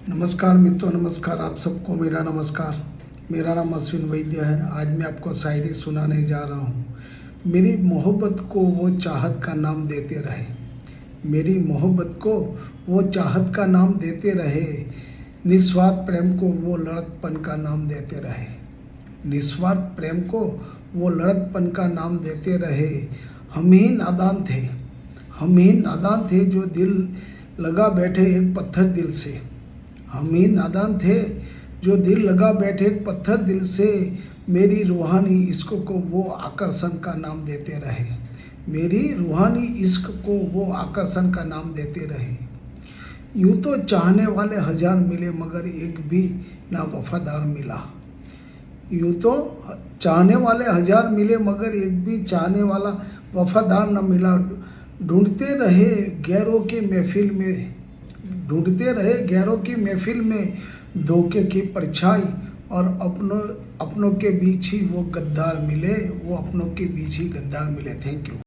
नमस्कार मित्रों, नमस्कार। आप सबको मेरा नमस्कार। मेरा नाम अश्विन वैद्य है। आज मैं आपको शायरी सुनाने जा रहा हूँ। मेरी मोहब्बत को वो चाहत का नाम देते रहे, मेरी मोहब्बत को वो चाहत का नाम देते रहे, निस्वार्थ प्रेम को वो लड़कपन का नाम देते रहे, निस्वार्थ प्रेम को वो लड़कपन का नाम देते रहे। हम ही नादान थे, हम ही नादान थे जो दिल लगा बैठे एक पत्थर दिल से, हम ही नादान थे जो दिल लगा बैठे एक पत्थर दिल से। मेरी रूहानी इश्क को वो आकर्षण का नाम देते रहे, मेरी रूहानी इश्क को वो आकर्षण का नाम देते रहे। यूँ तो चाहने वाले हजार मिले मगर एक भी ना वफादार मिला, यूँ तो चाहने वाले हजार मिले मगर एक भी चाहने वाला वफादार न मिला। ढूंढते रहे गैरों की महफिल में, ढूंढते रहे गैरों की महफिल में धोखे की परछाई, और अपनों के बीच ही वो गद्दार मिले, वो अपनों के बीच ही गद्दार मिले। Thank you.